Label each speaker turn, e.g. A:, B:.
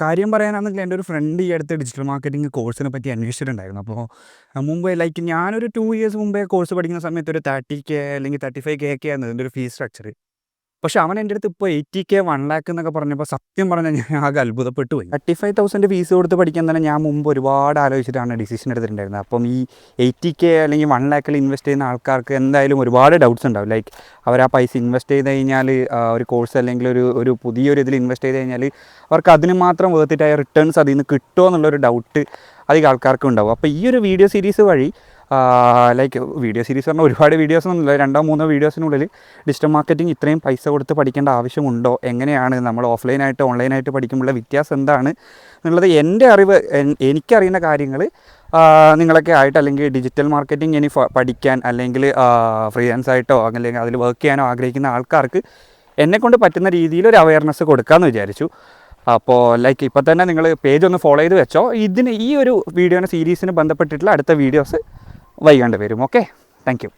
A: കാര്യം പറയാനാണെങ്കിൽ എൻ്റെ ഒരു ഫ്രണ്ട് ഈ അടുത്ത് ഡിജിറ്റൽ മാർക്കറ്റിംഗ് കോഴ്സിനെ പറ്റി അന്വേഷിച്ചിട്ടുണ്ടായിരുന്നു. അപ്പോൾ മുമ്പ് ലൈക്ക് ഞാനൊരു 2 ഇയേഴ്സ് മുമ്പേ കോഴ്സ് പഠിക്കുന്ന സമയത്ത് ഒരു 30K അല്ലെങ്കിൽ 35K ഒക്കെ ആയിരുന്നു ഇതിൻ്റെ ഒരു ഫീസ് സ്ട്രക്ചർ. പക്ഷെ അവൻ എൻ്റെ അടുത്ത് ഇപ്പോൾ 80K 1 lakh എന്നൊക്കെ പറഞ്ഞപ്പോൾ സത്യം പറഞ്ഞാൽ ഞാൻ ആകെ അത്ഭുതപ്പെട്ടു പോയി. 35,000 ഫീസ് കൊടുത്ത് പഠിക്കാൻ തന്നെ ഞാൻ മുമ്പ് ഒരുപാട് ആലോചിച്ചിട്ടാണ് ഡിസിഷൻ എടുത്തിട്ടുണ്ടായിരുന്നത്. അപ്പം ഈ 80K അല്ലെങ്കിൽ 1 lakh ഇൻവെസ്റ്റ് ചെയ്യുന്ന ആൾക്കാർക്ക് എന്തായാലും ഒരുപാട് ഡൗട്ട്സ് ഉണ്ടാവും. ലൈക്ക് അവർ ആ പൈസ ഇൻവെസ്റ്റ് ചെയ്ത് കഴിഞ്ഞാൽ ഒരു കോഴ്സ് അല്ലെങ്കിൽ ഒരു പുതിയൊരു ഇതിൽ ഇൻവെസ്റ്റ് ചെയ്ത് കഴിഞ്ഞാൽ അവർക്ക് അതിന് മാത്രം വേർത്തിട്ടായ റിട്ടേൺസ് അതിൽ നിന്ന് കിട്ടുമോ എന്നുള്ളൊരു ഡൗട്ട് അധികം ആൾക്കാർക്കും ഉണ്ടാവും. അപ്പോൾ ഈ ഒരു വീഡിയോ സീരീസ് വഴി ലൈക്ക് വീഡിയോ സീരീസ് പറഞ്ഞാൽ ഒരുപാട് വീഡിയോസൊന്നുമില്ല, 2-3 വീഡിയോസിനുള്ളിൽ ഡിജിറ്റൽ മാർക്കറ്റിംഗ് ഇത്രയും പൈസ കൊടുത്ത് പഠിക്കേണ്ട ആവശ്യമുണ്ടോ, എങ്ങനെയാണ് നമ്മൾ ഓഫ്ലൈനായിട്ട് ഓൺലൈനായിട്ട് പഠിക്കുമ്പോഴുള്ള വ്യത്യാസം എന്താണ് എന്നുള്ളത് എൻ്റെ അറിവ്, എനിക്കറിയുന്ന കാര്യങ്ങൾ നിങ്ങളൊക്കെ ആയിട്ട് അല്ലെങ്കിൽ ഡിജിറ്റൽ മാർക്കറ്റിംഗ് ഇനി പഠിക്കാൻ അല്ലെങ്കിൽ ഫ്രീലാൻസ് ആയിട്ടോ അല്ലെങ്കിൽ അതിൽ വർക്ക് ചെയ്യാനോ ആഗ്രഹിക്കുന്ന ആൾക്കാർക്ക് എന്നെക്കൊണ്ട് പറ്റുന്ന രീതിയിൽ ഒരു അവയർനെസ് കൊടുക്കാമെന്ന് വിചാരിച്ചു. അപ്പോൾ ലൈക്ക് ഇപ്പോൾ തന്നെ നിങ്ങൾ പേജ് ഒന്ന് ഫോളോ ചെയ്ത് വെച്ചോ. ഈ ഒരു വീഡിയോയുടെ സീരീസിന് ബന്ധപ്പെട്ടിട്ടുള്ള അടുത്ത വീഡിയോസ് വൈകാണ്ട് വരും. Okay, thank you.